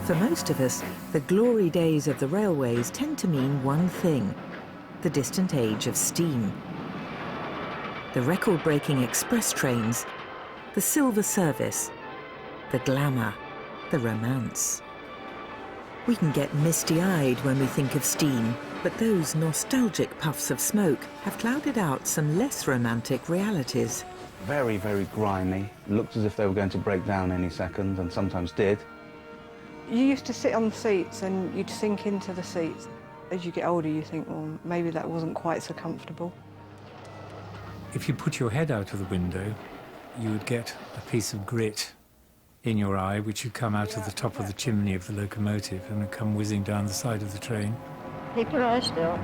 For most of us, the glory days of the railways tend to mean one thing: the distant age of steam. The record-breaking express trains, the silver service, the glamour, the romance. We can get misty-eyed when we think of steam, but those nostalgic puffs of smoke have clouded out some less romantic realities. Very, very grimy. Looked as if they were going to break down any second, and sometimes did. You used to sit on the seats and you'd sink into the seats. As you get older, you think, well, maybe that wasn't quite so comfortable. If you put your head out of the window, you would get a piece of grit in your eye, which would come out of the top of the chimney of the locomotive and would come whizzing down the side of the train. Keep your eye still.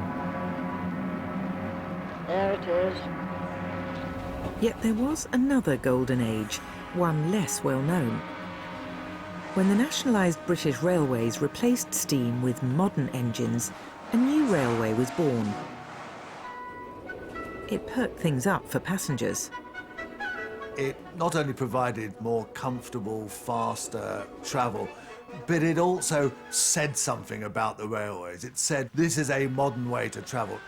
There it is. Yet there was another golden age, one less well known. When the nationalised British Railways replaced steam with modern engines, a new railway was born. It perked things up for passengers. It not only provided more comfortable, faster travel, but it also said something about the railways. It said, this is a modern way to travel.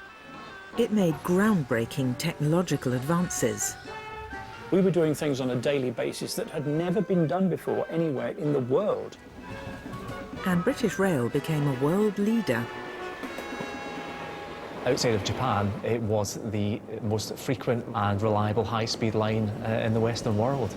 It made groundbreaking technological advances. We were doing things on a daily basis that had never been done before anywhere in the world. And British Rail became a world leader. Outside of Japan, it was the most frequent and reliable high-speed line in the Western world.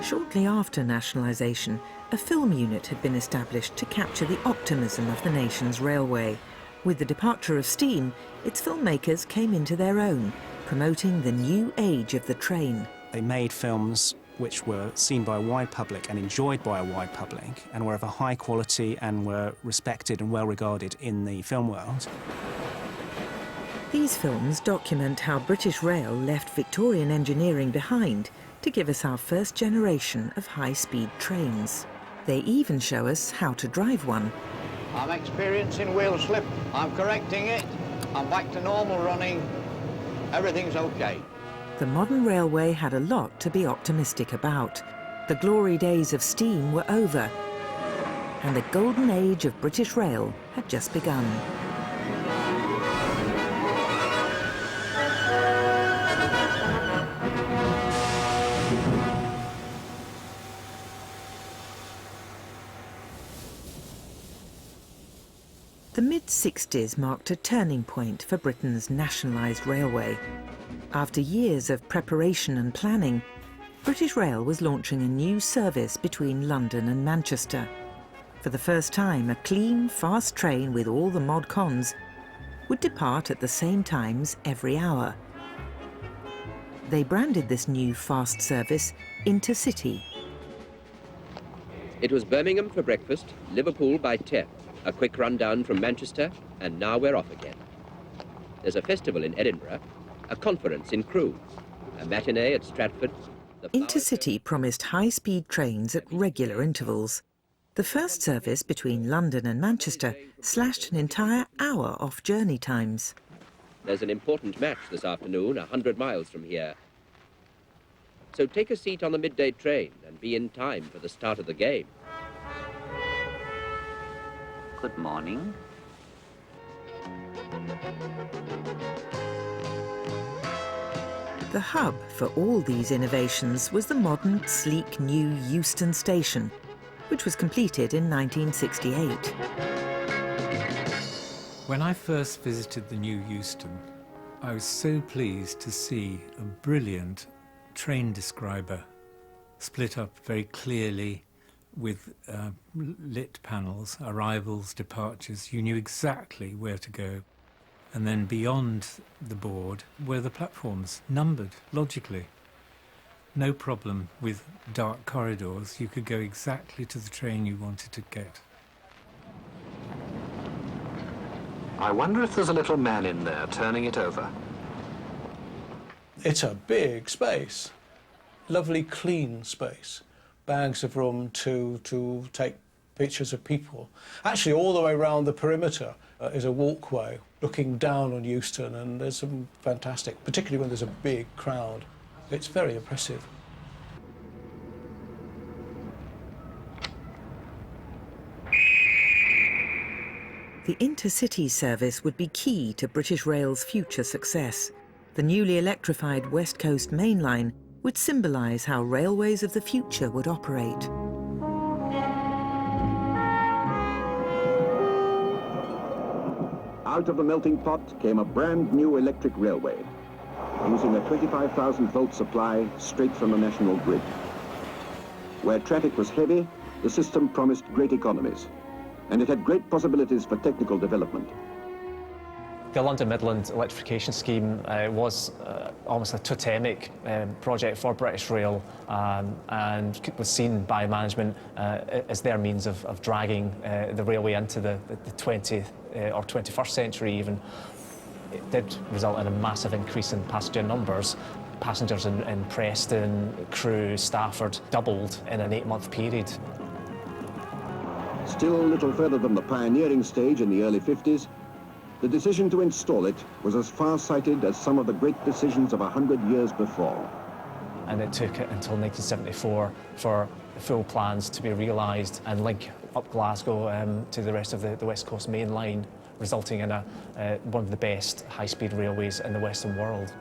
Shortly after nationalisation, a film unit had been established to capture the optimism of the nation's railway. With the departure of steam, its filmmakers came into their own, promoting the new age of the train. They made films which were seen by a wide public and enjoyed by a wide public and were of a high quality and were respected and well regarded in the film world. These films document how British Rail left Victorian engineering behind to give us our first generation of high-speed trains. They even show us how to drive one. I'm experiencing wheel slip. I'm correcting it. I'm back to normal running. Everything's okay. The modern railway had a lot to be optimistic about. The glory days of steam were over, and the golden age of British Rail had just begun. The mid-60s marked a turning point for Britain's nationalised railway. After years of preparation and planning, British Rail was launching a new service between London and Manchester. For the first time, a clean, fast train with all the mod cons would depart at the same times every hour. They branded this new fast service Intercity. It was Birmingham for breakfast, Liverpool by 10, a quick rundown from Manchester, and now we're off again. There's a festival in Edinburgh, a conference in Crewe, a matinee at Stratford. Intercity promised high-speed trains at regular intervals. The first service between London and Manchester slashed an entire hour off journey times. There's an important match this afternoon, 100 miles from here. So take a seat on the midday train and be in time for the start of the game. Good morning. The hub for all these innovations was the modern, sleek new Euston Station, which was completed in 1968. When I first visited the new Euston, I was so pleased to see a brilliant train describer split up very clearly with lit panels, arrivals, departures. You knew exactly where to go. And then beyond the board were the platforms, numbered logically. No problem with dark corridors. You could go exactly to the train you wanted to get. I wonder if there's a little man in there turning it over. It's a big space, lovely clean space. Bags of room to take pictures of people. Actually, all the way around the perimeter is a walkway looking down on Euston, and there's some fantastic, particularly when there's a big crowd. It's very impressive. The intercity service would be key to British Rail's future success. The newly electrified West Coast Main Line would symbolise how railways of the future would operate. Out of the melting pot came a brand new electric railway, using a 25,000-volt supply straight from the national grid. Where traffic was heavy, the system promised great economies, and it had great possibilities for technical development. The London Midland electrification scheme was almost a totemic project for British Rail, and was seen by management as their means of dragging the railway into the 20th or 21st century even. It did result in a massive increase in passenger numbers. Passengers in Preston, Crewe, Stafford doubled in an 8-month period. Still a little further than the pioneering stage in the early 50s, the decision to install it was as far-sighted as some of the great decisions of 100 years before. And it took it until 1974 for full plans to be realised and link up Glasgow to the rest of the West Coast Main Line, resulting in one of the best high-speed railways in the Western world.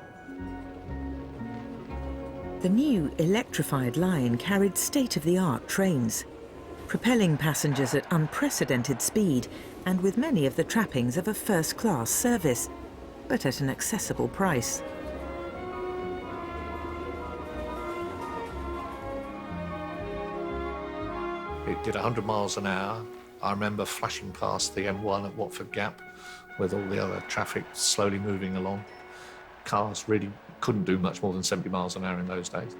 The new electrified line carried state-of-the-art trains, propelling passengers at unprecedented speed and with many of the trappings of a first-class service, but at an accessible price. It did 100 miles an hour. I remember flashing past the M1 at Watford Gap with all the other traffic slowly moving along. Cars really couldn't do much more than 70 miles an hour in those days.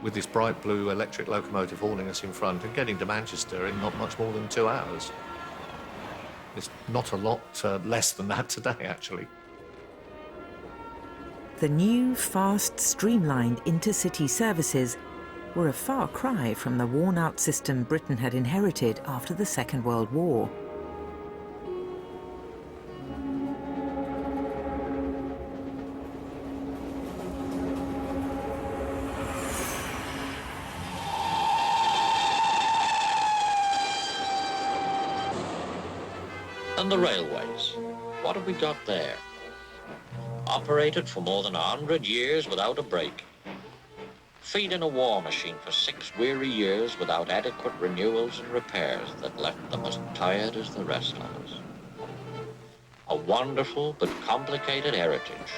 With this bright blue electric locomotive hauling us in front and getting to Manchester in not much more than 2 hours. It's not a lot less than that today, actually. The new, fast, streamlined intercity services were a far cry from the worn-out system Britain had inherited after the Second World War. And the railways, what have we got there? Operated for more than 100 years without a break. Feeding a war machine for 6 weary years without adequate renewals and repairs that left them as tired as the rest of us. A wonderful but complicated heritage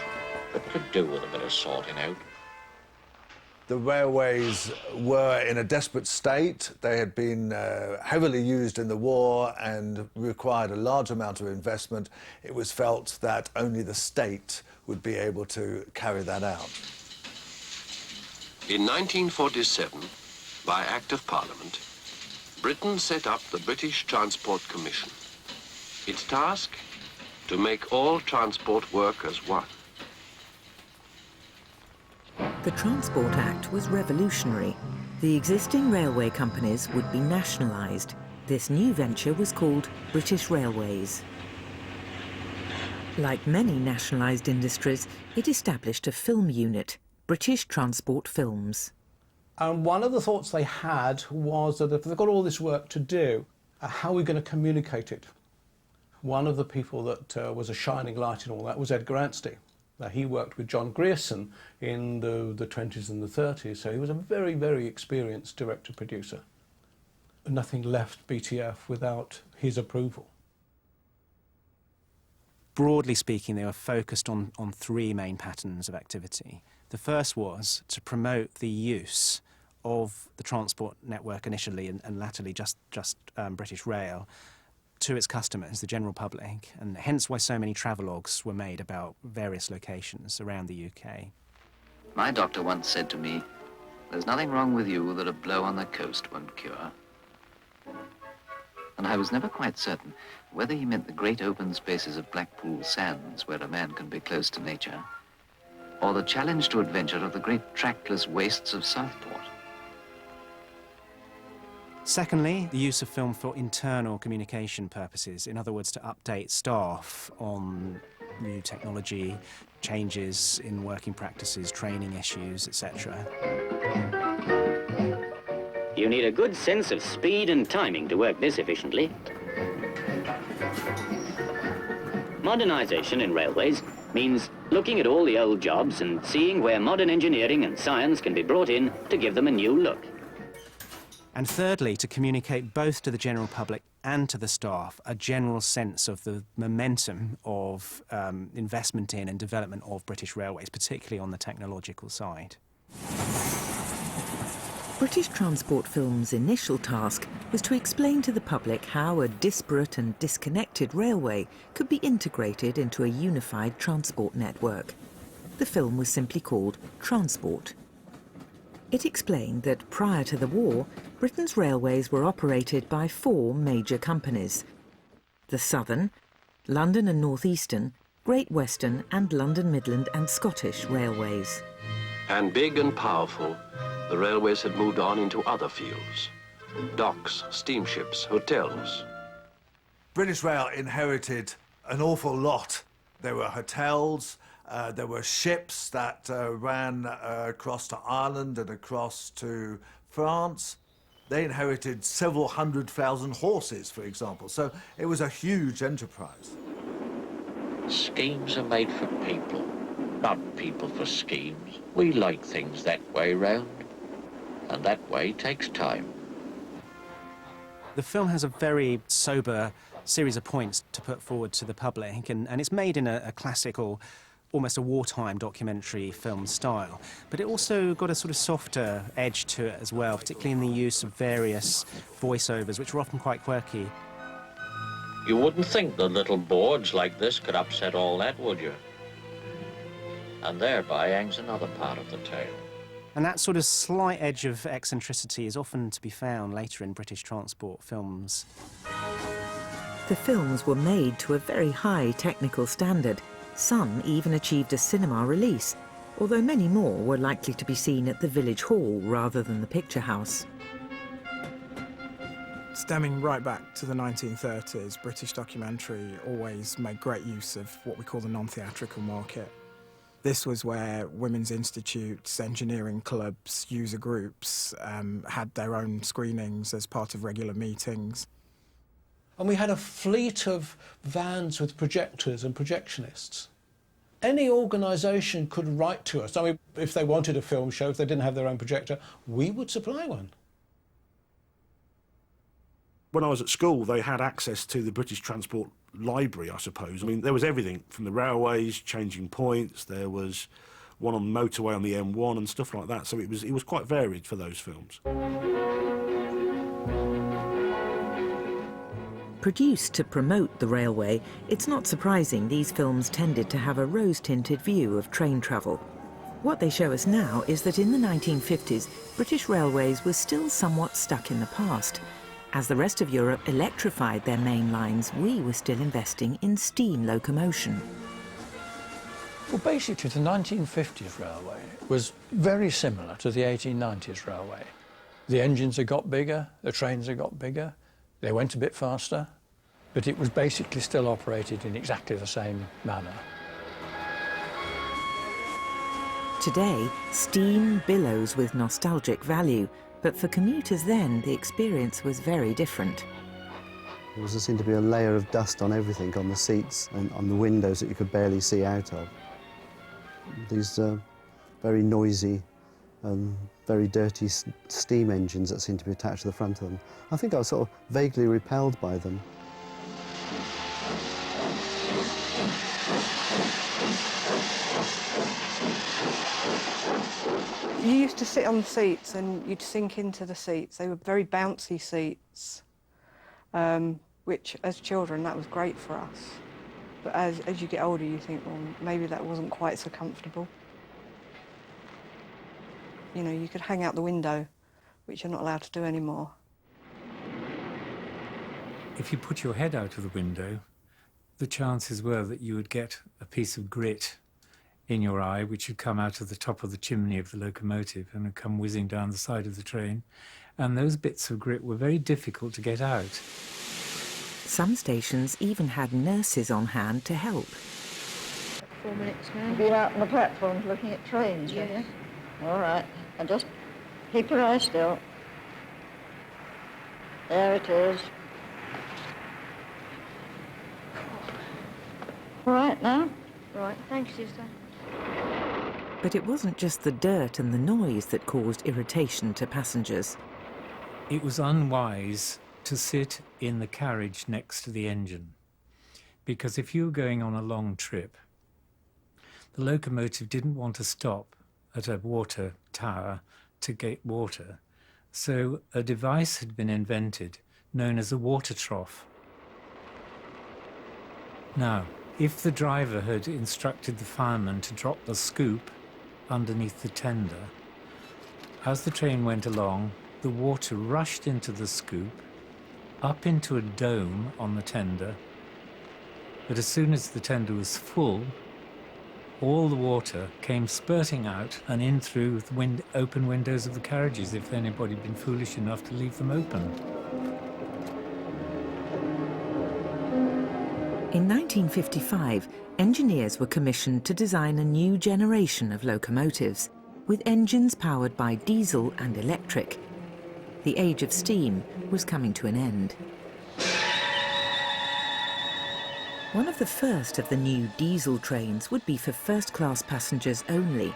that could do with a bit of sorting out. The railways were in a desperate state. They had been heavily used in the war and required a large amount of investment. It was felt that only the state would be able to carry that out. In 1947, by Act of Parliament, Britain set up the British Transport Commission. Its task? To make all transport work as one. The Transport Act was revolutionary. The existing railway companies would be nationalised. This new venture was called British Railways. Like many nationalised industries, it established a film unit, British Transport Films. And one of the thoughts they had was that if they've got all this work to do, how are we going to communicate it? One of the people that was a shining light in all that was Edgar Anstey. He worked with John Grierson in the 20s and the 30s, so he was a very, very experienced director-producer. Nothing left BTF without his approval. Broadly speaking, they were focused on 3 main patterns of activity. The first was to promote the use of the transport network initially and latterly just British Rail to its customers, the general public, and hence why so many travelogues were made about various locations around the UK. My doctor once said to me, "There's nothing wrong with you that a blow on the coast won't cure." And I was never quite certain whether he meant the great open spaces of Blackpool Sands where a man can be close to nature, or the challenge to adventure of the great trackless wastes of Southport. Secondly, the use of film for internal communication purposes, in other words, to update staff on new technology, changes in working practices, training issues, etc. You need a good sense of speed and timing to work this efficiently. Modernisation in railways means looking at all the old jobs and seeing where modern engineering and science can be brought in to give them a new look. And thirdly, to communicate both to the general public and to the staff a general sense of the momentum of investment in and development of British Railways, particularly on the technological side. British Transport Film's initial task was to explain to the public how a disparate and disconnected railway could be integrated into a unified transport network. The film was simply called Transport. It explained that prior to the war, Britain's railways were operated by 4 major companies: the Southern, London and North Eastern, Great Western and London Midland and Scottish Railways. And big and powerful, the railways had moved on into other fields. Docks, steamships, hotels. British Rail inherited an awful lot. There were hotels, there were ships that ran across to Ireland and across to France. They inherited several 100,000 horses, for example, so it was a huge enterprise. Schemes are made for people, not people for schemes. We like things that way round, and that way takes time. The film has a very sober series of points to put forward to the public, and it's made in a classical, almost a wartime documentary film style, but it also got a sort of softer edge to it as well, particularly in the use of various voiceovers, which were often quite quirky. You wouldn't think that little boards like this could upset all that, would you? And thereby hangs another part of the tale. And that sort of slight edge of eccentricity is often to be found later in British transport films. The films were made to a very high technical standard. Some even achieved a cinema release, although many more were likely to be seen at the village hall rather than the picture house. Stemming right back to the 1930s, British documentary always made great use of what we call the non-theatrical market. This was where women's institutes, engineering clubs, user groups had their own screenings as part of regular meetings. And we had a fleet of vans with projectors and projectionists. Any organisation could write to us. I mean, if they wanted a film show, if they didn't have their own projector, we would supply one. When I was at school, they had access to the British Transport Library, I suppose. I mean, there was everything from the railways, changing points, there was one on the motorway on the M1 and stuff like that, so it was quite varied for those films. Produced to promote the railway, it's not surprising these films tended to have a rose-tinted view of train travel. What they show us now is that in the 1950s, British Railways were still somewhat stuck in the past. As the rest of Europe electrified their main lines, we were still investing in steam locomotion. Well, basically, the 1950s railway was very similar to the 1890s railway. The engines had got bigger, the trains had got bigger, they went a bit faster, but it was basically still operated in exactly the same manner. Today, steam billows with nostalgic value, but for commuters then, the experience was very different. There seemed to be a layer of dust on everything, on the seats and on the windows that you could barely see out of. These very noisy and very dirty steam engines that seemed to be attached to the front of them. I think I was sort of vaguely repelled by them. You used to sit on the seats and you'd sink into the seats. They were very bouncy seats, which as children, that was great for us. But as you get older, you think, well, maybe that wasn't quite so comfortable. You know, you could hang out the window, which you're not allowed to do anymore. If you put your head out of the window, the chances were that you would get a piece of grit in your eye, which had come out of the top of the chimney of the locomotive and had come whizzing down the side of the train. And those bits of grit were very difficult to get out. Some stations even had nurses on hand to help. 4 minutes now. Been out on the platforms looking at trains, have you? All right. And just keep your eye still. There it is. All right now? Right, thanks, sister. But it wasn't just the dirt and the noise that caused irritation to passengers. It was unwise to sit in the carriage next to the engine, because if you were going on a long trip, the locomotive didn't want to stop at a water tower to get water, so a device had been invented known as a water trough. Now, if the driver had instructed the fireman to drop the scoop underneath the tender, as the train went along, the water rushed into the scoop, up into a dome on the tender, but as soon as the tender was full, all the water came spurting out and in through the open windows of the carriages if anybody had been foolish enough to leave them open. In 1955, engineers were commissioned to design a new generation of locomotives, with engines powered by diesel and electric. The age of steam was coming to an end. One of the first of the new diesel trains would be for first-class passengers only.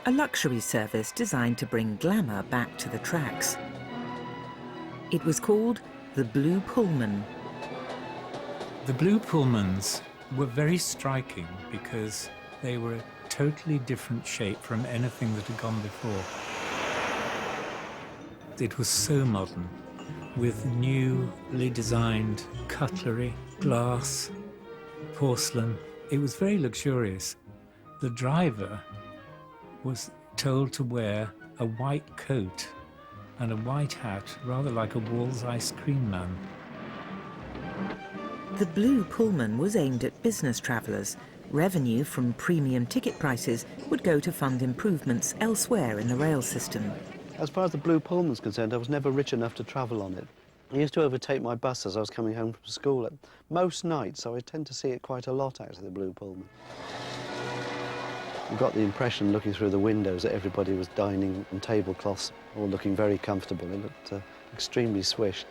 A luxury service designed to bring glamour back to the tracks. It was called the Blue Pullman. The Blue Pullmans were very striking because they were a totally different shape from anything that had gone before. It was so modern, with newly designed cutlery, glass, porcelain. It was very luxurious. The driver was told to wear a white coat and a white hat, rather like a Wall's ice cream man. The Blue Pullman was aimed at business travellers. Revenue from premium ticket prices would go to fund improvements elsewhere in the rail system. As far as the Blue Pullman was concerned, I was never rich enough to travel on it. I used to overtake my bus as I was coming home from school at most nights, so I tend to see it quite a lot, actually, the Blue Pullman. I got the impression, looking through the windows, that everybody was dining on tablecloths, all looking very comfortable. It looked extremely swished.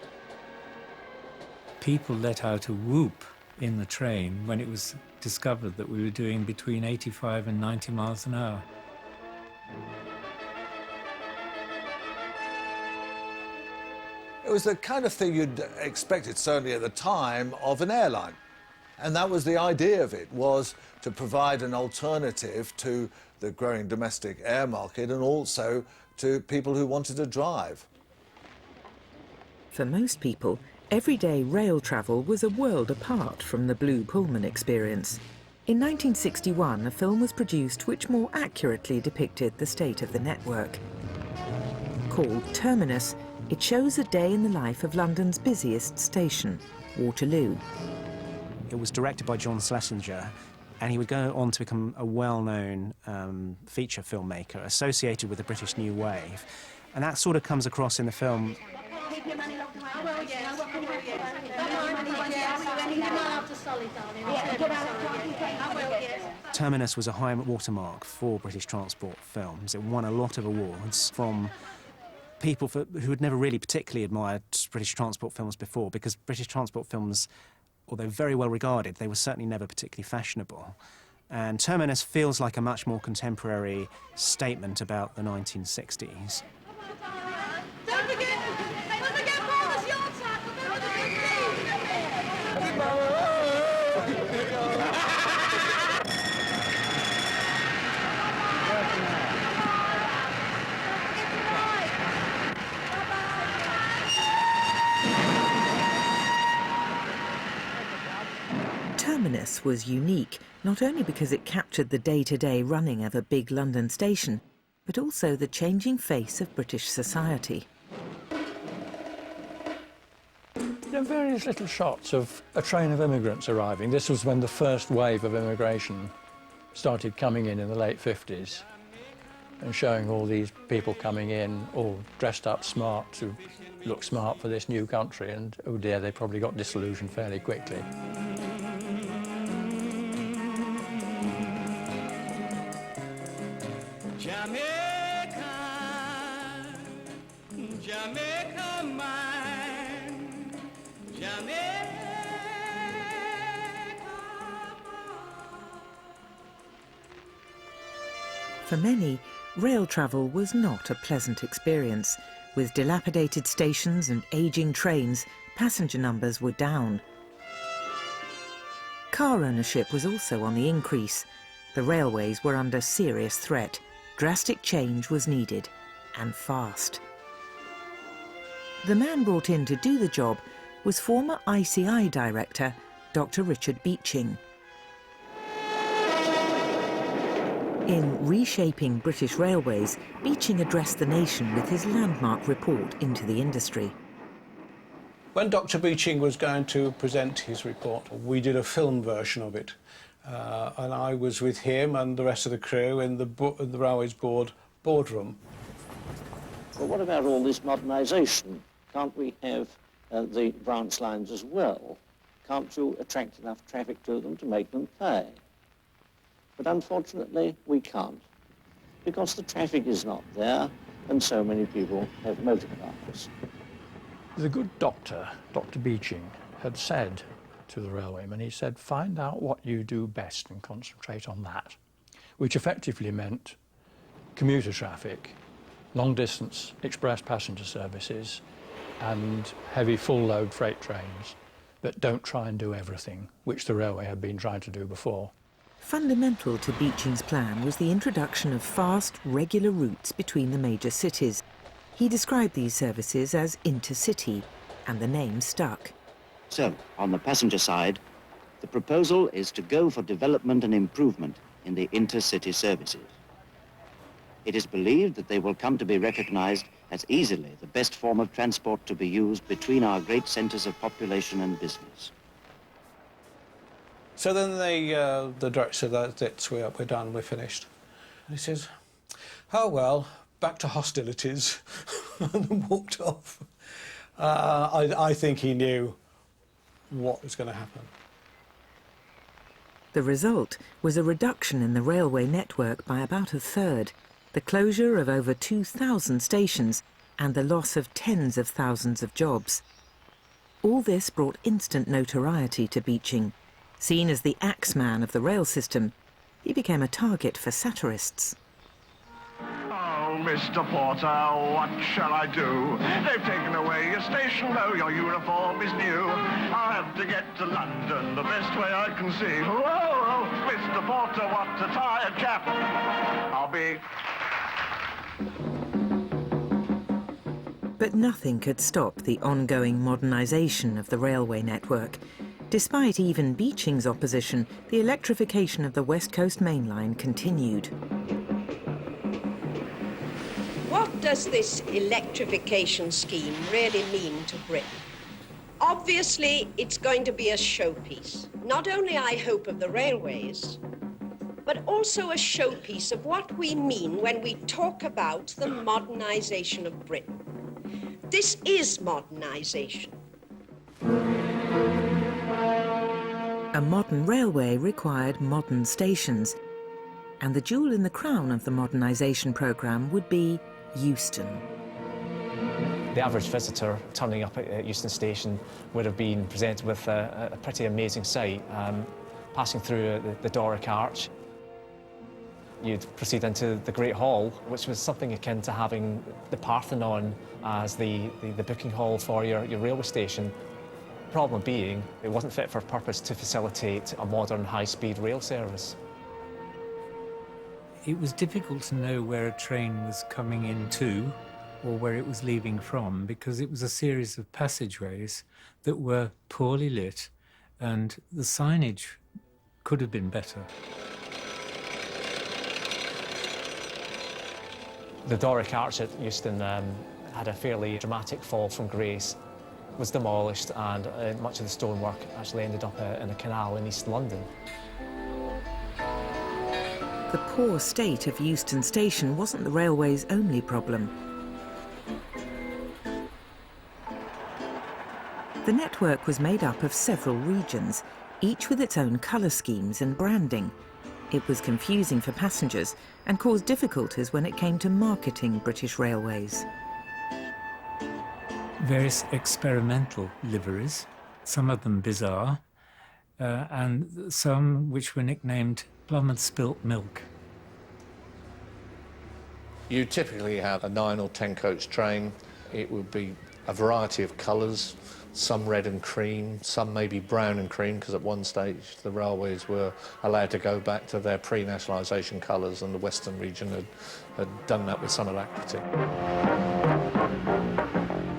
People let out a whoop in the train when it was discovered that we were doing between 85 and 90 miles an hour. It was the kind of thing you'd expected, certainly at the time, of an airline. And that was the idea of it, was to provide an alternative to the growing domestic air market and also to people who wanted to drive. For most people, everyday rail travel was a world apart from the Blue Pullman experience. In 1961, a film was produced which more accurately depicted the state of the network. Called Terminus, it shows a day in the life of London's busiest station, Waterloo. It was directed by John Schlesinger, and he would go on to become a well-known feature filmmaker associated with the British New Wave. And that sort of comes across in the film. Terminus was a high watermark for British transport films. It won a lot of awards from people who had never really particularly admired British transport films before, because British transport films, although very well regarded, they were certainly never particularly fashionable. And Terminus feels like a much more contemporary statement about the 1960s. Terminus was unique, not only because it captured the day-to-day running of a big London station, but also the changing face of British society. There are various little shots of a train of immigrants arriving. This was when the first wave of immigration started coming in the late 50s, and showing all these people coming in, all dressed up smart to look smart for this new country, and oh dear, they probably got disillusioned fairly quickly. Jamaica mine, Jamaica For many, rail travel was not a pleasant experience. With dilapidated stations and ageing trains, passenger numbers were down. Car ownership was also on the increase. The railways were under serious threat. Drastic change was needed, and fast. The man brought in to do the job was former ICI director, Dr. Richard Beeching. In Reshaping British Railways, Beeching addressed the nation with his landmark report into the industry. When Dr. Beeching was going to present his report, we did a film version of it. And I was with him and the rest of the crew in the Railways Board boardroom. Well, what about all this modernisation? Can't we have the branch lines as well? Can't you attract enough traffic to them to make them pay? But unfortunately, we can't, because the traffic is not there and so many people have motor cars. The good doctor, Dr. Beeching, had said to the railwaymen, he said, find out what you do best and concentrate on that, which effectively meant commuter traffic, long-distance express passenger services, and heavy full-load freight trains that don't try and do everything, which the railway had been trying to do before. Fundamental to Beeching's plan was the introduction of fast, regular routes between the major cities. He described these services as intercity, and the name stuck. So, on the passenger side, the proposal is to go for development and improvement in the intercity services. It is believed that they will come to be recognized as easily the best form of transport to be used between our great centers of population and business. So then the director said, that's it, we're done, we're finished. And he says, oh well, back to hostilities, and walked off. I think he knew what was going to happen. The result was a reduction in the railway network by about a third, the closure of over 2,000 stations, and the loss of tens of thousands of jobs. All this brought instant notoriety to Beeching. Seen as the axeman of the rail system, he became a target for satirists. Oh, Mr. Porter, what shall I do? They've taken away your station, though your uniform is new. I'll have to get to London the best way I can see. Whoa, Mr. Porter, what a tired chap. I'll be... But nothing could stop the ongoing modernisation of the railway network. Despite even Beeching's opposition, the electrification of the West Coast Main Line continued. What does this electrification scheme really mean to Britain? Obviously, it's going to be a showpiece. Not only, I hope, of the railways, but also a showpiece of what we mean when we talk about the modernisation of Britain. This is modernisation. A modern railway required modern stations, and the jewel in the crown of the modernisation programme would be Euston. The average visitor turning up at Euston Station would have been presented with a pretty amazing sight. Passing through the Doric Arch, you'd proceed into the Great Hall, which was something akin to having the Parthenon as the booking hall for your railway station. Problem being, it wasn't fit for purpose to facilitate a modern high-speed rail service. It was difficult to know where a train was coming into or where it was leaving from, because it was a series of passageways that were poorly lit, and the signage could have been better. The Doric Arch at Euston had a fairly dramatic fall from grace, was demolished, and much of the stonework actually ended up in a canal in East London. The poor state of Euston Station wasn't the railway's only problem. The network was made up of several regions, each with its own colour schemes and branding. It was confusing for passengers and caused difficulties when it came to marketing British Railways. Various experimental liveries, some of them bizarre, and some which were nicknamed Plum and Spilt Milk. You typically have a 9 or 10 coach train. It would be a variety of colours, some red and cream, some maybe brown and cream, because at one stage the railways were allowed to go back to their pre-nationalisation colours, and the Western region had done that with some alacrity.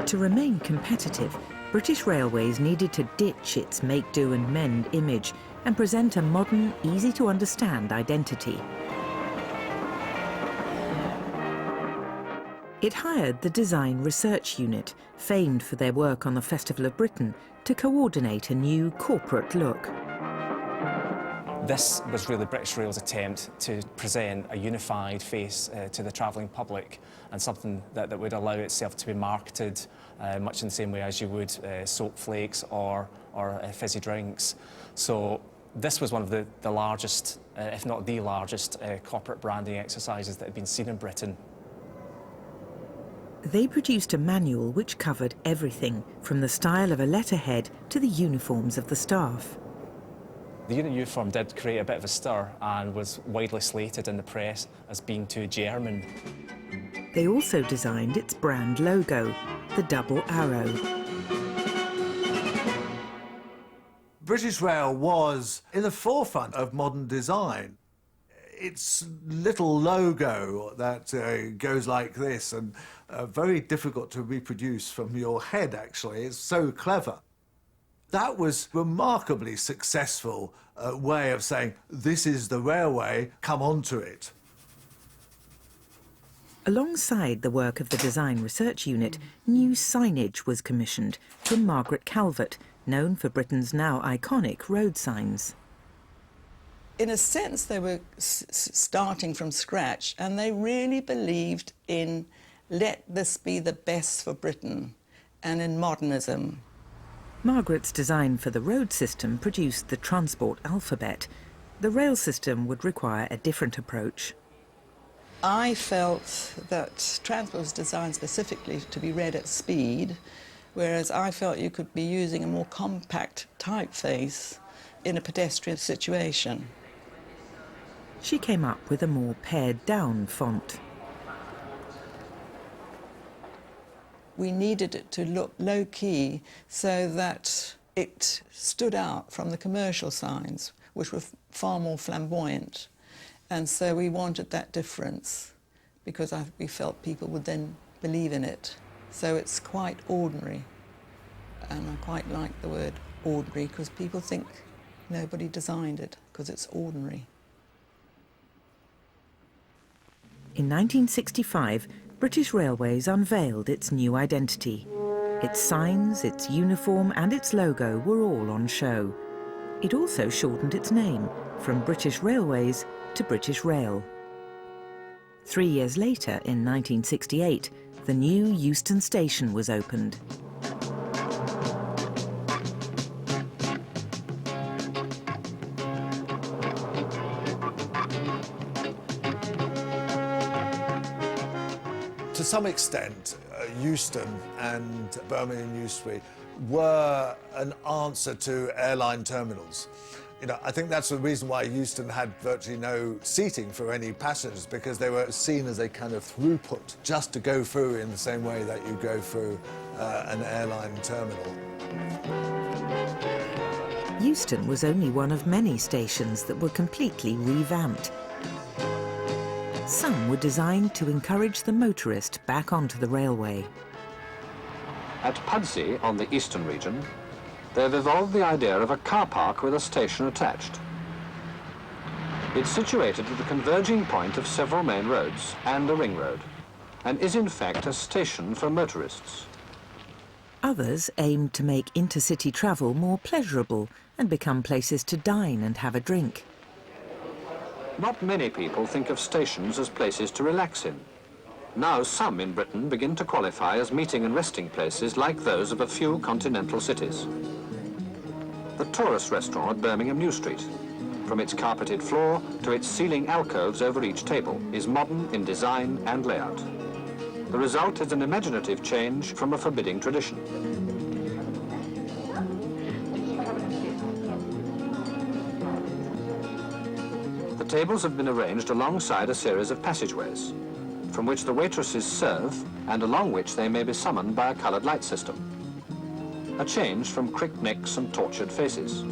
To remain competitive, British Railways needed to ditch its make, do and mend image and present a modern, easy-to-understand identity. It hired the Design Research Unit, famed for their work on the Festival of Britain, to coordinate a new corporate look. This was really British Rail's attempt to present a unified face to the travelling public, and something that would allow itself to be marketed much in the same way as you would soap flakes or fizzy drinks. So this was one of the largest, if not the largest, corporate branding exercises that had been seen in Britain. They produced a manual which covered everything, from the style of a letterhead to the uniforms of the staff. The unit uniform did create a bit of a stir and was widely slated in the press as being too German. They also designed its brand logo, the double arrow. British Rail was in the forefront of modern design. Its little logo that goes like this, and very difficult to reproduce from your head, actually. It's so clever. That was a remarkably successful way of saying, this is the railway, come onto it. Alongside the work of the Design Research Unit, new signage was commissioned from Margaret Calvert, known for Britain's now iconic road signs. In a sense, they were starting from scratch, and they really believed in let this be the best for Britain and in modernism. Margaret's design for the road system produced the transport alphabet. The rail system would require a different approach. I felt that transport was designed specifically to be read at speed, whereas I felt you could be using a more compact typeface in a pedestrian situation. She came up with a more pared-down font. We needed it to look low-key so that it stood out from the commercial signs, which were far more flamboyant. And so we wanted that difference because we felt people would then believe in it. So it's quite ordinary. And I quite like the word ordinary because people think nobody designed it because it's ordinary. In 1965, British Railways unveiled its new identity. Its signs, its uniform and its logo were all on show. It also shortened its name from British Railways to British Rail. 3 years later, in 1968, the new Euston Station was opened. To some extent, Euston and Birmingham Euston were an answer to airline terminals. You know, I think that's the reason why Euston had virtually no seating for any passengers, because they were seen as a kind of throughput, just to go through in the same way that you go through an airline terminal. Euston was only one of many stations that were completely revamped. Some were designed to encourage the motorist back onto the railway. At Pudsey, on the eastern region, they've evolved the idea of a car park with a station attached. It's situated at the converging point of several main roads and a ring road, and is in fact a station for motorists. Others aimed to make intercity travel more pleasurable and become places to dine and have a drink. Not many people think of stations as places to relax in. Now some in Britain begin to qualify as meeting and resting places like those of a few continental cities. The tourist restaurant at Birmingham New Street, from its carpeted floor to its ceiling alcoves over each table, is modern in design and layout. The result is an imaginative change from a forbidding tradition. The tables have been arranged alongside a series of passageways. from which the waitresses serve and along which they may be summoned by a coloured light system. A change from cricked necks and tortured faces.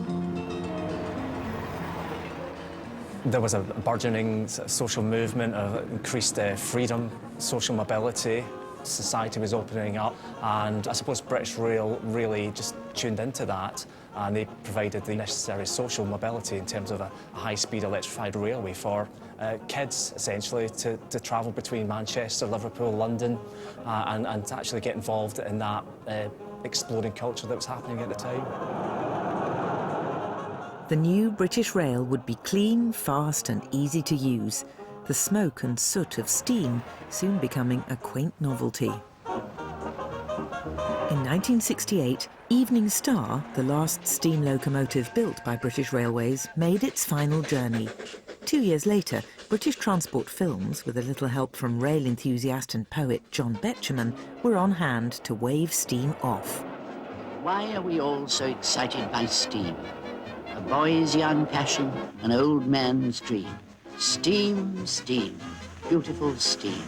There was a burgeoning social movement of increased freedom, social mobility. Society was opening up, and I suppose British Rail really just tuned into that, and they provided the necessary social mobility in terms of a high-speed electrified railway for kids, essentially, to travel between Manchester, Liverpool, London, and to actually get involved in that exploding culture that was happening at the time. The new British Rail would be clean, fast and easy to use, the smoke and soot of steam soon becoming a quaint novelty. In 1968, Evening Star, the last steam locomotive built by British Railways, made its final journey. 2 years later, British Transport Films, with a little help from rail enthusiast and poet John Betjeman, were on hand to wave steam off. Why are we all so excited by steam? A boy's young passion, an old man's dream. Steam, steam, beautiful steam.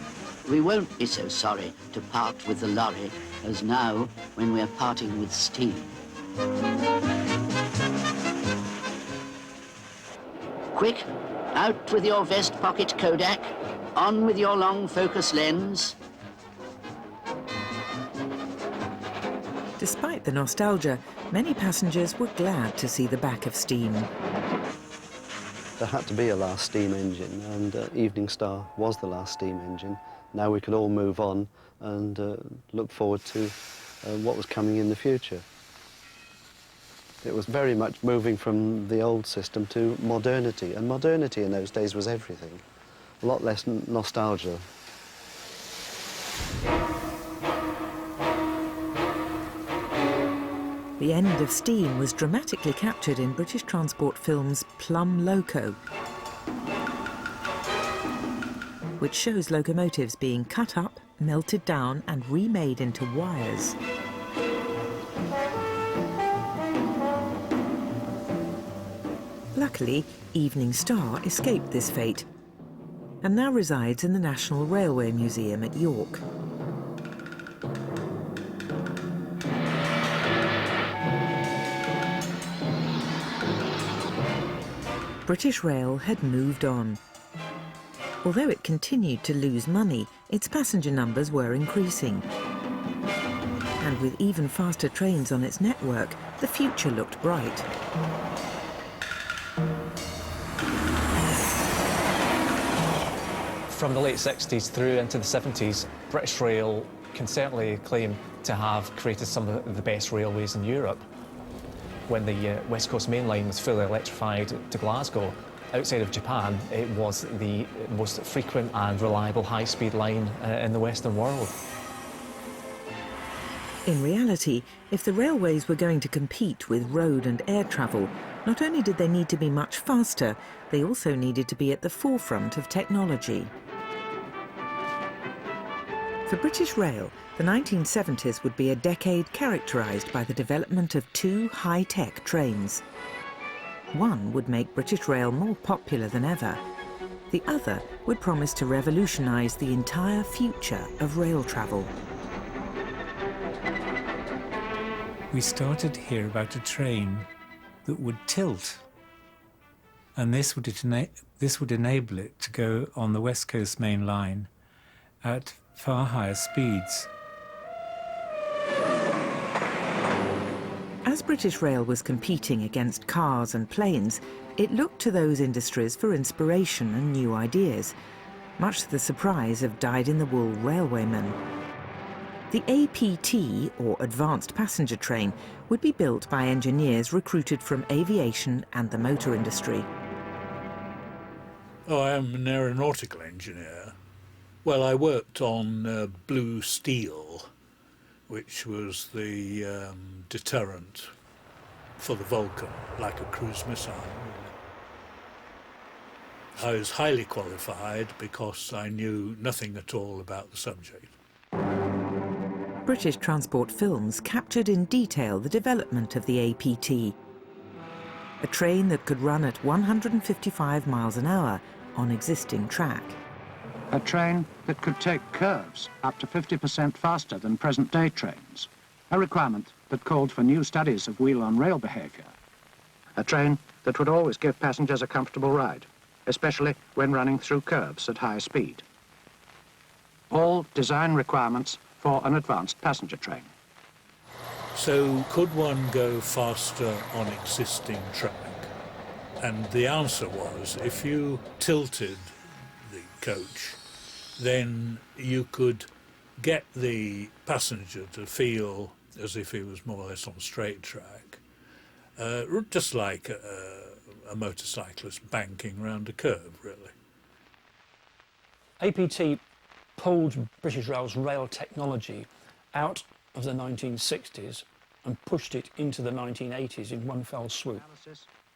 We won't be so sorry to part with the lorry as now when we're parting with steam. Quick, out with your vest pocket Kodak, on with your long focus lens. Despite the nostalgia, many passengers were glad to see the back of steam. There had to be a last steam engine, and Evening Star was the last steam engine. Now we could all move on and look forward to what was coming in the future. It was very much moving from the old system to modernity, and modernity in those days was everything. A lot less nostalgia. The end of steam was dramatically captured in British Transport Films' Plum Loco, which shows locomotives being cut up, melted down and remade into wires. Luckily, Evening Star escaped this fate and now resides in the National Railway Museum at York. British Rail had moved on. Although it continued to lose money, its passenger numbers were increasing. And with even faster trains on its network, the future looked bright. From the late 60s through into the 70s, British Rail can certainly claim to have created some of the best railways in Europe. When the West Coast Main Line was fully electrified to Glasgow, outside of Japan, it was the most frequent and reliable high-speed line in the Western world. In reality, if the railways were going to compete with road and air travel, not only did they need to be much faster, they also needed to be at the forefront of technology. For British Rail, the 1970s would be a decade characterised by the development of two high-tech trains. One would make British Rail more popular than ever. The other would promise to revolutionise the entire future of rail travel. We started to hear about a train that would tilt, and this would enable it to go on the West Coast Main Line at far higher speeds. As British Rail was competing against cars and planes, it looked to those industries for inspiration and new ideas, much to the surprise of dyed-in-the-wool railwaymen. The APT, or Advanced Passenger Train, would be built by engineers recruited from aviation and the motor industry. Oh, I am an aeronautical engineer. Well, I worked on blue steel, which was the deterrent for the Vulcan, like a cruise missile. I was highly qualified because I knew nothing at all about the subject. British Transport Films captured in detail the development of the APT, a train that could run at 155 miles an hour on existing track. A train that could take curves up to 50% faster than present-day trains. A requirement that called for new studies of wheel-on-rail behaviour. A train that would always give passengers a comfortable ride, especially when running through curves at high speed. All design requirements for an advanced passenger train. So could one go faster on existing track? And the answer was, if you tilted the coach, then you could get the passenger to feel as if he was more or less on straight track, just like a motorcyclist banking round a curve, really. APT pulled British Rail's rail technology out of the 1960s and pushed it into the 1980s in one fell swoop.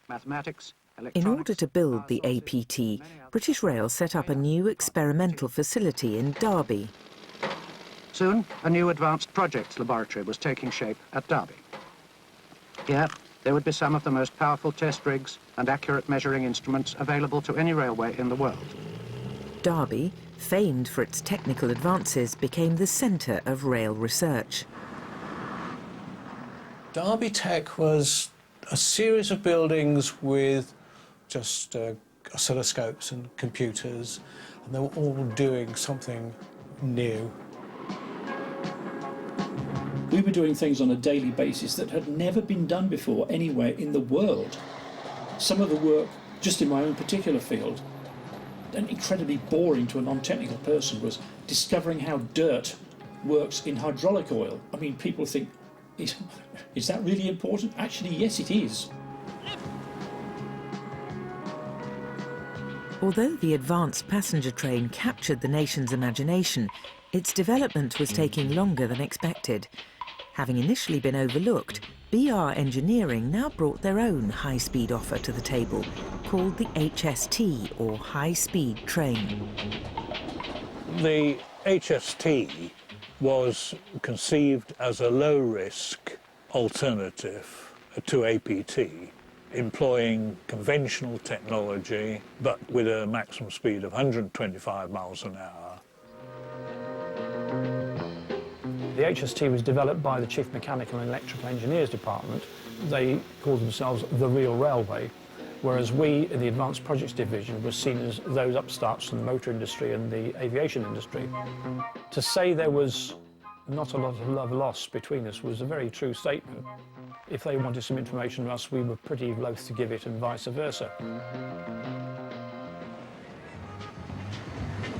Mathematics, In order to build the APT, British Rail set up a new experimental facility in Derby. Soon, a new advanced projects laboratory was taking shape at Derby. Here, there would be some of the most powerful test rigs and accurate measuring instruments available to any railway in the world. Derby, famed for its technical advances, became the centre of rail research. Derby Tech was a series of buildings with just oscilloscopes and computers, and they were all doing something new. We were doing things on a daily basis that had never been done before anywhere in the world. Some of the work, just in my own particular field, and incredibly boring to a non-technical person, was discovering how dirt works in hydraulic oil. I mean, people think, is that really important? Actually, yes, it is. Although the advanced passenger train captured the nation's imagination, its development was taking longer than expected. Having initially been overlooked, BR Engineering now brought their own high-speed offer to the table, called the HST, or High-Speed Train. The HST was conceived as a low-risk alternative to APT, employing conventional technology, but with a maximum speed of 125 miles an hour. The HST was developed by the Chief Mechanical and Electrical Engineers Department. They called themselves the Real Railway, whereas we in the Advanced Projects Division were seen as those upstarts from the motor industry and the aviation industry. To say there was not a lot of love lost between us was a very true statement. If they wanted some information from us, we were pretty loath to give it, and vice versa.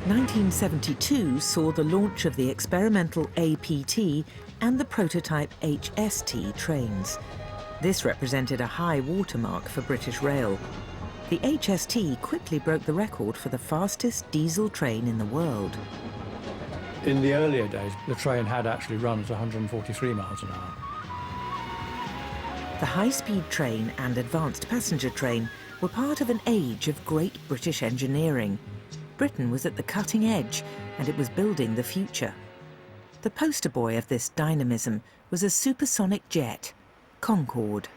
1972 saw the launch of the experimental APT and the prototype HST trains. This represented a high watermark for British Rail. The HST quickly broke the record for the fastest diesel train in the world. In the earlier days, the train had actually run at 143 miles an hour. The high-speed train and advanced passenger train were part of an age of great British engineering. Britain was at the cutting edge, and it was building the future. The poster boy of this dynamism was a supersonic jet, Concorde.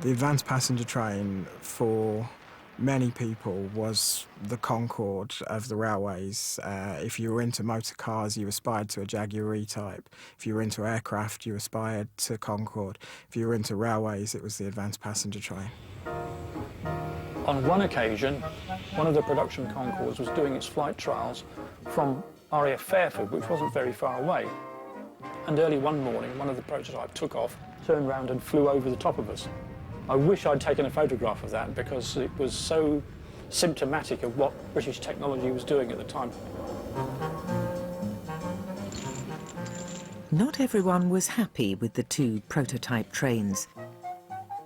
The advanced passenger train for many people was the Concorde of the railways. If you were into motor cars, you aspired to a Jaguar E-Type. If you were into aircraft, you aspired to Concorde. If you were into railways, it was the advanced passenger train. On one occasion, one of the production Concordes was doing its flight trials from RAF Fairford, which wasn't very far away. And early one morning, one of the prototypes took off, turned round and flew over the top of us. I wish I'd taken a photograph of that because it was so symptomatic of what British technology was doing at the time. Not everyone was happy with the two prototype trains.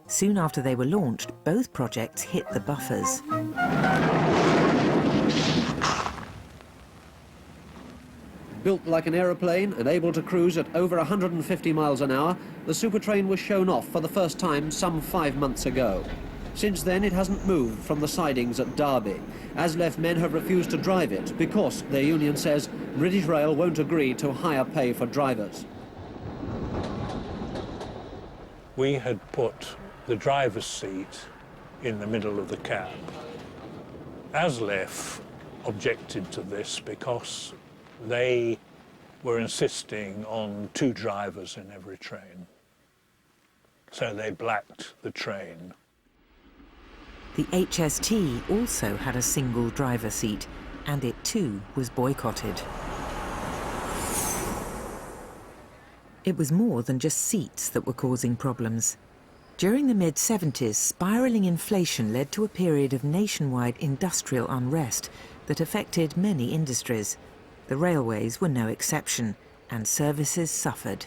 Soon after they were launched, both projects hit the buffers. Built like an aeroplane and able to cruise at over 150 miles an hour, the supertrain was shown off for the first time some 5 months ago. Since then, it hasn't moved from the sidings at Derby. ASLEF men have refused to drive it because, their union says, British Rail won't agree to higher pay for drivers. We had put the driver's seat in the middle of the cab. ASLEF objected to this because they were insisting on 2 drivers in every train. So they blacked the train. The HST also had a single driver seat, and it too was boycotted. It was more than just seats that were causing problems. During the mid-70s, spiralling inflation led to a period of nationwide industrial unrest that affected many industries. The railways were no exception, and services suffered.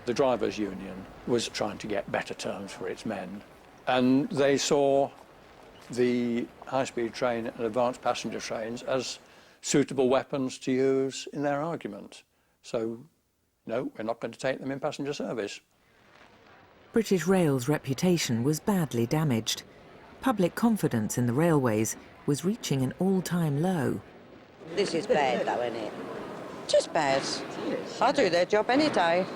The drivers' union was trying to get better terms for its men, and they saw the high-speed train and advanced passenger trains as suitable weapons to use in their argument. So, no, we're not going to take them in passenger service. British Rail's reputation was badly damaged. Public confidence in the railways was reaching an all-time low. This is bad, though, isn't it? Just bad. I'll do their job any day.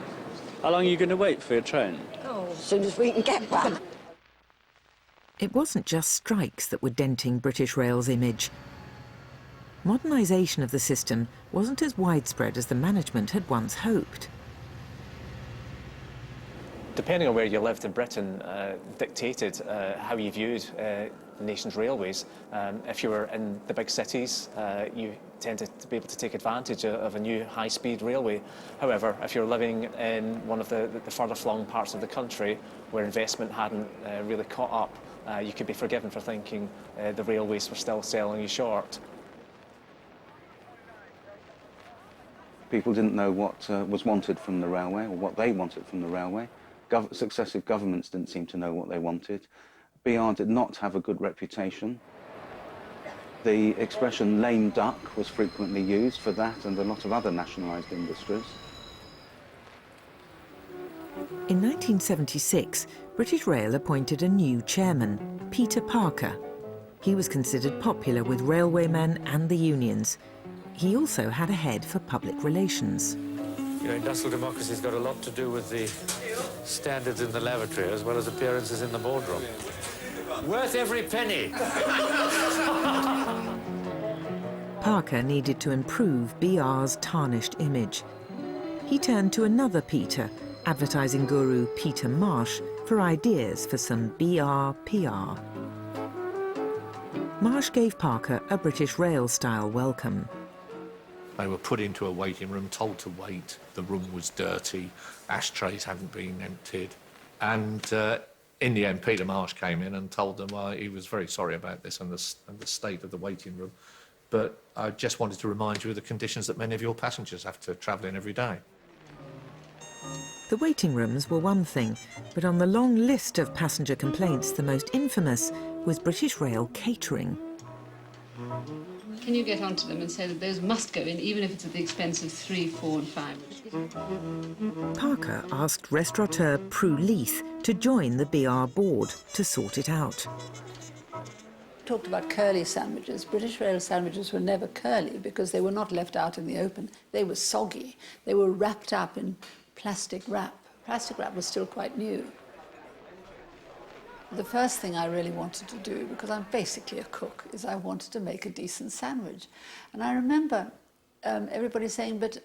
How long are you going to wait for your train? Oh, as soon as we can get one. It wasn't just strikes that were denting British Rail's image. Modernisation of the system wasn't as widespread as the management had once hoped. Depending on where you lived in Britain, dictated how you viewed the nation's railways. If you were in the big cities, you tended to be able to take advantage of a new high-speed railway. However, if you're living in one of the further flung parts of the country where investment hadn't really caught up, you could be forgiven for thinking the railways were still selling you short. People didn't know what was wanted from the railway or what they wanted from the railway. Successive governments didn't seem to know what they wanted. BR did not have a good reputation. The expression lame duck was frequently used for that and a lot of other nationalised industries. In 1976, British Rail appointed a new chairman, Peter Parker. He was considered popular with railwaymen and the unions. He also had a head for public relations. You know, industrial democracy's got a lot to do with the standards in the lavatory as well as appearances in the boardroom. Worth every penny! Parker needed to improve BR's tarnished image. He turned to another Peter, advertising guru Peter Marsh, for ideas for some BR PR. Marsh gave Parker a British Rail-style welcome. They were put into a waiting room, told to wait. The room was dirty, ashtrays hadn't been emptied. And in the end, Peter Marsh came in and told them he was very sorry about this and the state of the waiting room. But I just wanted to remind you of the conditions that many of your passengers have to travel in every day. The waiting rooms were one thing, but on the long list of passenger complaints, the most infamous was British Rail catering. Can you get onto them and say that those must go in, even if it's at the expense of 3, 4 and 5? Parker asked restaurateur Prue Leith to join the BR board to sort it out. Talked about curly sandwiches. British Rail sandwiches were never curly because they were not left out in the open. They were soggy. They were wrapped up in plastic wrap. Plastic wrap was still quite new. The first thing I really wanted to do, because I'm basically a cook, is I wanted to make a decent sandwich. And I remember everybody saying, but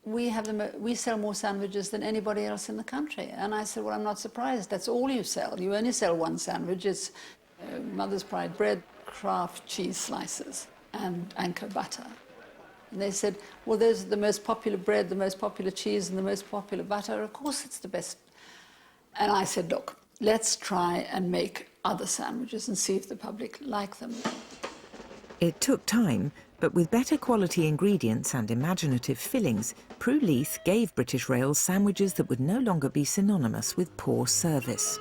we sell more sandwiches than anybody else in the country. And I said, well, I'm not surprised. That's all you sell. You only sell one sandwich. It's Mother's Pride bread, Kraft cheese slices, and Anchor butter. And they said, well, those are the most popular bread, the most popular cheese, and the most popular butter. Of course, it's the best. And I said, look, let's try and make other sandwiches and see if the public like them. It took time, but with better quality ingredients and imaginative fillings, Prue Leith gave British Rail sandwiches that would no longer be synonymous with poor service.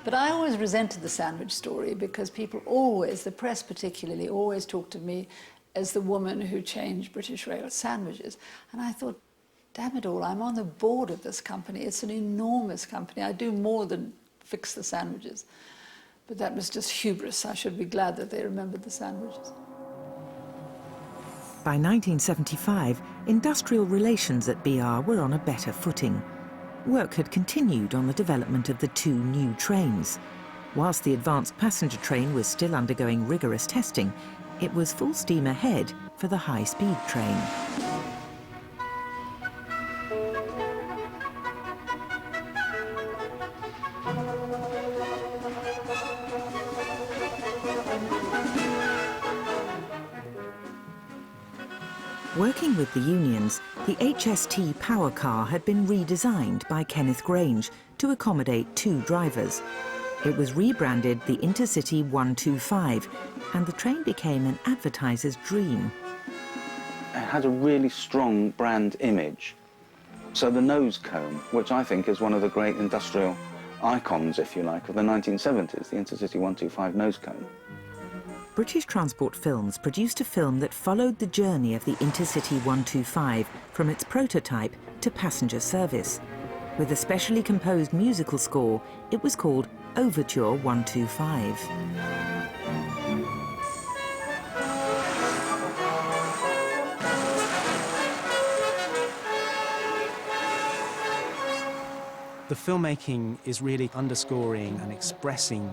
But I always resented the sandwich story because people always, the press particularly, always talked of me as the woman who changed British Rail sandwiches. And I thought, damn it all, I'm on the board of this company. It's an enormous company. I do more than fix the sandwiches. But that was just hubris. I should be glad that they remembered the sandwiches. By 1975, industrial relations at BR were on a better footing. Work had continued on the development of the 2 new trains. Whilst the advanced passenger train was still undergoing rigorous testing, It was full steam ahead for the high-speed train. Working with the unions, the HST power car had been redesigned by Kenneth Grange to accommodate 2 drivers. It was rebranded the Intercity 125, and the train became an advertiser's dream. It had a really strong brand image. So the nose cone, which I think is one of the great industrial icons, if you like, of the 1970s, the Intercity 125 nose cone. British Transport Films produced a film that followed the journey of the Intercity 125 from its prototype to passenger service. With a specially composed musical score, it was called Overture 125. The filmmaking is really underscoring and expressing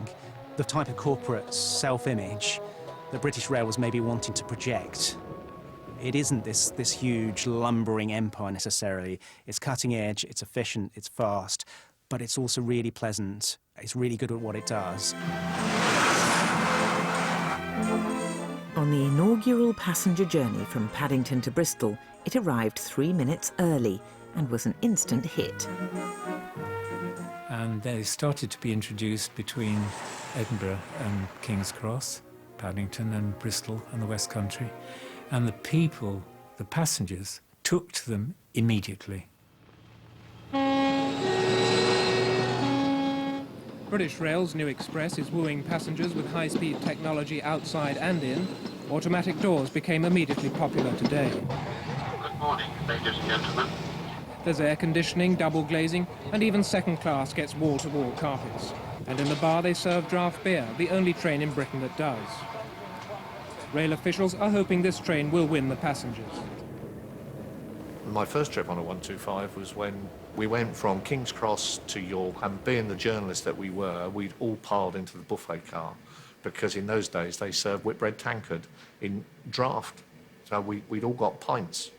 the type of corporate self-image that British Rail was maybe wanting to project. It isn't this huge lumbering empire necessarily. It's cutting edge, it's efficient, it's fast, but it's also really pleasant. It's really good at what it does. On the inaugural passenger journey from Paddington to Bristol, it arrived 3 minutes early and was an instant hit. And they started to be introduced between Edinburgh and King's Cross, Paddington and Bristol and the West Country, and the people, the passengers, took to them immediately. British Rail's new express is wooing passengers with high-speed technology outside and in. Automatic doors became immediately popular today. Good morning, ladies and gentlemen. There's air conditioning, double glazing, and even second class gets wall-to-wall carpets. And in the bar they serve draft beer, the only train in Britain that does. Rail officials are hoping this train will win the passengers. My first trip on a 125 was when we went from King's Cross to York, and being the journalists that we were, we'd all piled into the buffet car, because in those days they served whitbread tankard in draft. So we'd all got pints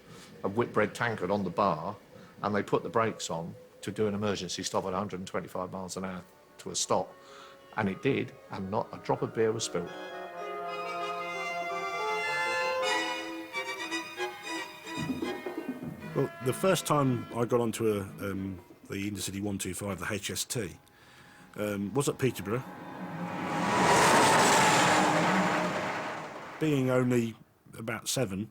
of whitbread tankard on the bar, and they put the brakes on to do an emergency stop at 125 miles an hour to a stop. And it did, and not a drop of beer was spilled. Well, the first time I got onto the Intercity 125, the HST, was at Peterborough. Being only about 7,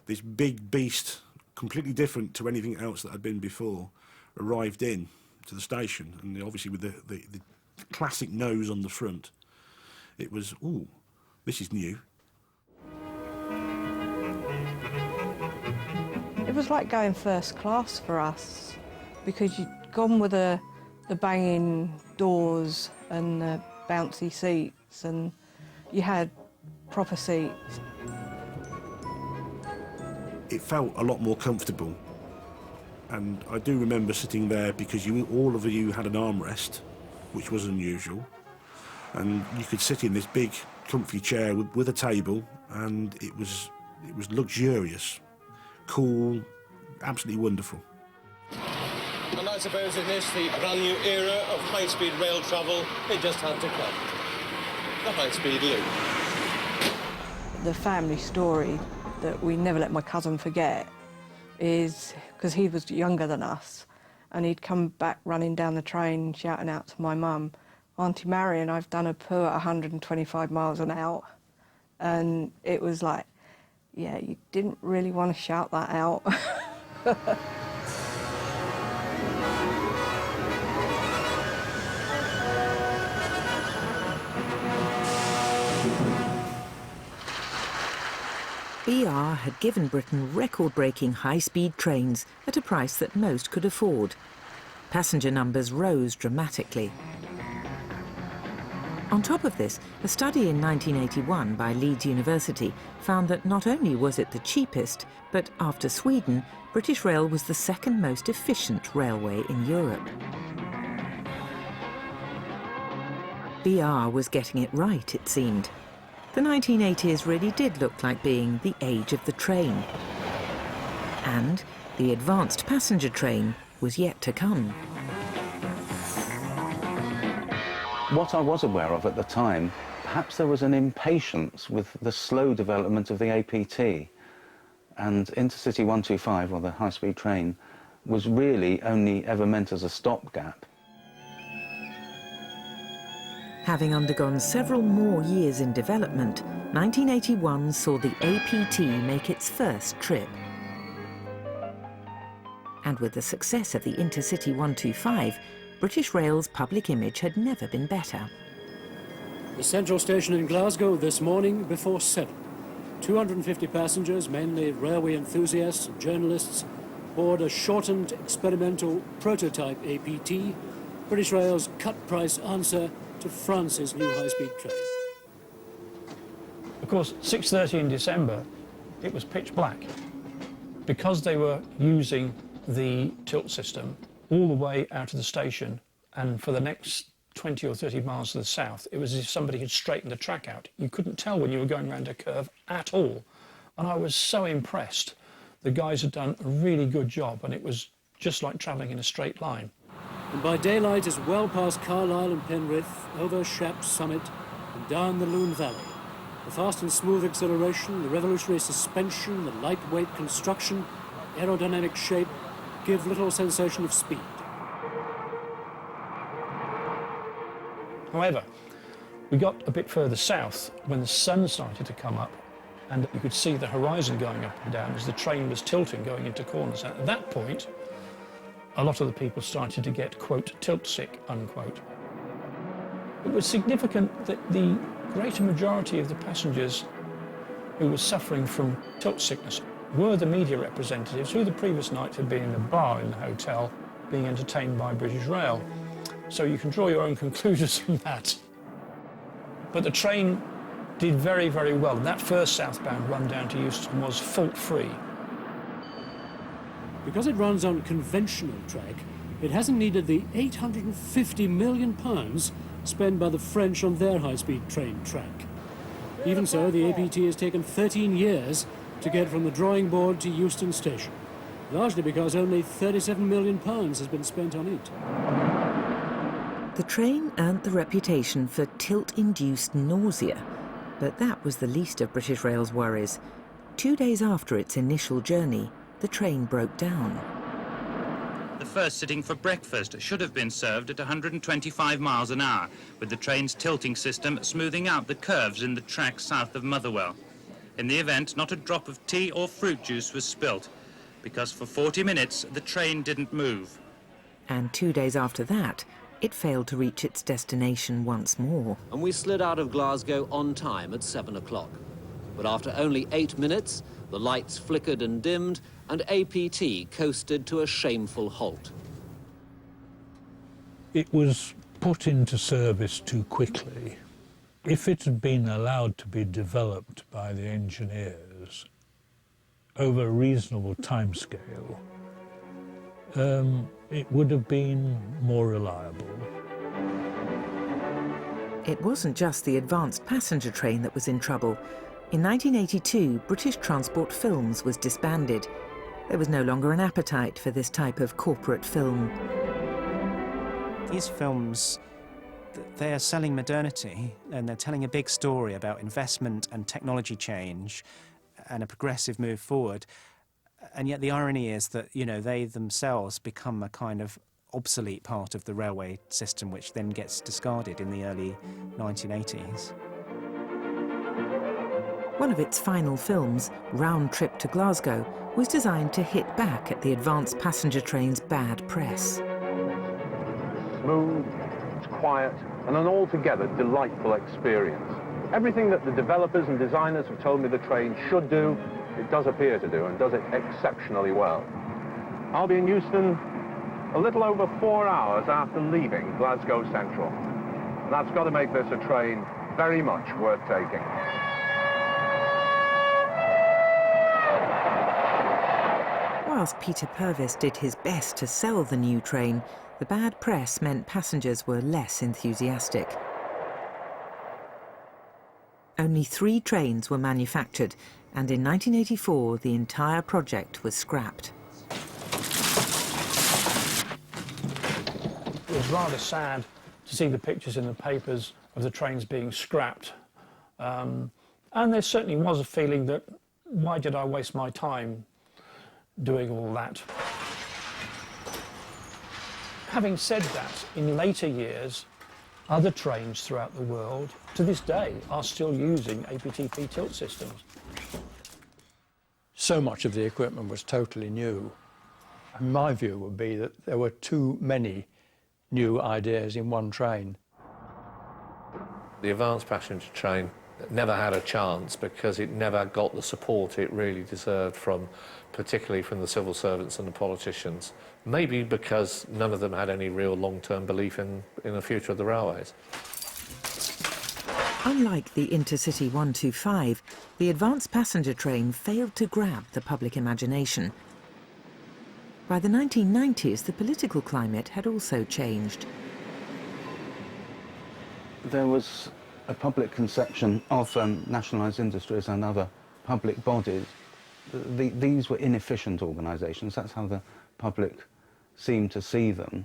this big beast, completely different to anything else that had been before, arrived in to the station, and obviously with the classic nose on the front, it was, ooh, this is new. It was like going first class for us, because you'd gone with the banging doors and the bouncy seats, and you had proper seats. It felt a lot more comfortable, and I do remember sitting there because all of you had an armrest, which was unusual, and you could sit in this big comfy chair with a table, and it was luxurious, cool, absolutely wonderful. And I suppose in this, the brand new era of high-speed rail travel, it just had to come. The high-speed loop. The family story that we never let my cousin forget is because he was younger than us, and he'd come back running down the train shouting out to my mum, "Auntie Marion, I've done a poo at 125 miles an hour." And it was like, yeah, you didn't really want to shout that out. BR had given Britain record-breaking high-speed trains at a price that most could afford. Passenger numbers rose dramatically. On top of this, a study in 1981 by Leeds University found that not only was it the cheapest, but after Sweden, British Rail was the second most efficient railway in Europe. BR was getting it right, it seemed. The 1980s really did look like being the age of the train. And the advanced passenger train was yet to come. What I was aware of at the time, perhaps there was an impatience with the slow development of the APT. And Intercity 125, or the high-speed train, was really only ever meant as a stopgap. Having undergone several more years in development, 1981 saw the APT make its first trip. And with the success of the Intercity 125, British Rail's public image had never been better. The central station in Glasgow this morning before 7. 250 passengers, mainly railway enthusiasts and journalists, board a shortened experimental prototype APT, British Rail's cut-price answer to France's new high-speed train. Of course, 6:30 in December, it was pitch black. Because they were using the tilt system all the way out of the station, and for the next 20 or 30 miles to the south, it was as if somebody had straightened the track out. You couldn't tell when you were going around a curve at all. And I was so impressed. The guys had done a really good job, and it was just like travelling in a straight line. And by daylight, it's well past Carlisle and Penrith, over Shap's Summit, and down the Loon Valley. The fast and smooth acceleration, the revolutionary suspension, the lightweight construction, aerodynamic shape, give little sensation of speed. However, we got a bit further south when the sun started to come up, and you could see the horizon going up and down as the train was tilting, going into corners. And at that point, a lot of the people started to get, quote, tilt sick, unquote. It was significant that the greater majority of the passengers who were suffering from tilt sickness were the media representatives who the previous night had been in the bar in the hotel being entertained by British Rail. So you can draw your own conclusions from that. But the train did very, very well. And that first southbound run down to Euston was fault-free. Because it runs on conventional track, it hasn't needed the £850 million spent by the French on their high-speed train track. Even so, the APT has taken 13 years to get from the drawing board to Euston Station, largely because only £37 million has been spent on it. The train earned the reputation for tilt-induced nausea, but that was the least of British Rail's worries. 2 days after its initial journey, the train broke down. The first sitting for breakfast should have been served at 125 miles an hour, with the train's tilting system smoothing out the curves in the track south of Motherwell. In the event, not a drop of tea or fruit juice was spilt, because for 40 minutes the train didn't move. And 2 days after that, it failed to reach its destination once more. And we slid out of Glasgow on time at 7 o'clock. But after only 8 minutes, the lights flickered and dimmed, and APT coasted to a shameful halt. It was put into service too quickly. If it had been allowed to be developed by the engineers over a reasonable timescale, it would have been more reliable. It wasn't just the advanced passenger train that was in trouble. In 1982, British Transport Films was disbanded. There was no longer an appetite for this type of corporate film. These films, they are selling modernity, and they're telling a big story about investment and technology change and a progressive move forward. And yet the irony is that, you know, they themselves become a kind of obsolete part of the railway system, which then gets discarded in the early 1980s. One of its final films, Round Trip to Glasgow, was designed to hit back at the advanced passenger train's bad press. Smooth, it's quiet, and an altogether delightful experience. Everything that the developers and designers have told me the train should do, it does appear to do, and does it exceptionally well. I'll be in Euston a little over 4 hours after leaving Glasgow Central. And that's got to make this a train very much worth taking. Whilst Peter Purvis did his best to sell the new train, the bad press meant passengers were less enthusiastic. Only 3 trains were manufactured, and in 1984 the entire project was scrapped. It was rather sad to see the pictures in the papers of the trains being scrapped. And there certainly was a feeling that, why did I waste my time doing all that? Having said that, in later years, other trains throughout the world, to this day, are still using APTP tilt systems. So much of the equipment was totally new. And my view would be that there were too many new ideas in one train. The advanced passenger train never had a chance because it never got the support it really deserved particularly from the civil servants and the politicians. Maybe because none of them had any real long-term belief in the future of the railways. Unlike the Intercity 125, the advanced passenger train failed to grab the public imagination. By the 1990s, the political climate had also changed. There was a public conception of nationalised industries and other public bodies. These were inefficient organisations. That's how the public seemed to see them.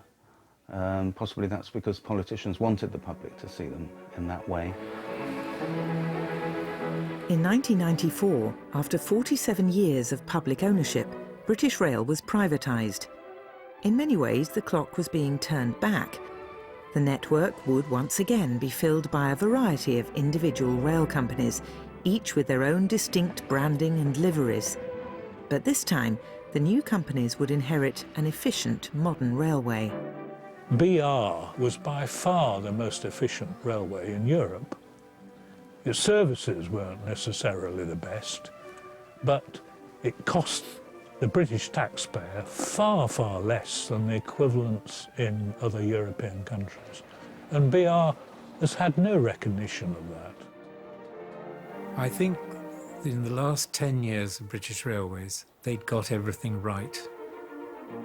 Possibly that's because politicians wanted the public to see them in that way. In 1994, after 47 years of public ownership, British Rail was privatised. In many ways, the clock was being turned back. The network would once again be filled by a variety of individual rail companies, each with their own distinct branding and liveries. But this time, the new companies would inherit an efficient modern railway. BR was by far the most efficient railway in Europe. Its services weren't necessarily the best, but it cost the British taxpayer far, far less than the equivalents in other European countries. And BR has had no recognition of that. I think in the last 10 years of British Railways, they'd got everything right.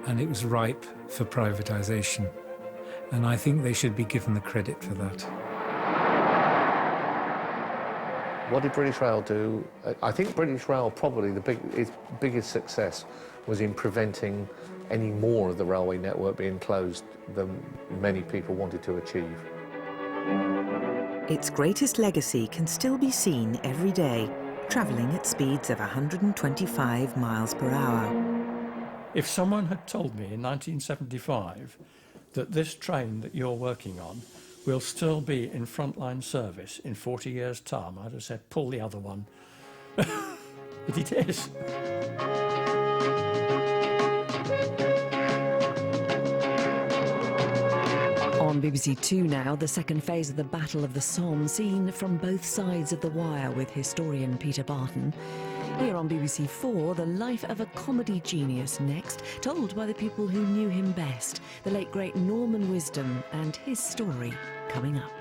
And it was ripe for privatisation. And I think they should be given the credit for that. What did British Rail do? I think British Rail probably its biggest success was in preventing any more of the railway network being closed than many people wanted to achieve. Its greatest legacy can still be seen every day, travelling at speeds of 125 miles per hour. If someone had told me in 1975 that this train that you're working on will still be in frontline service in 40 years' time, I'd have said, pull the other one. But it is. On BBC Two now, the second phase of the Battle of the Somme, seen from both sides of the wire with historian Peter Barton. Here on BBC Four, the life of a comedy genius next, told by the people who knew him best, the late great Norman Wisdom, and his story coming up.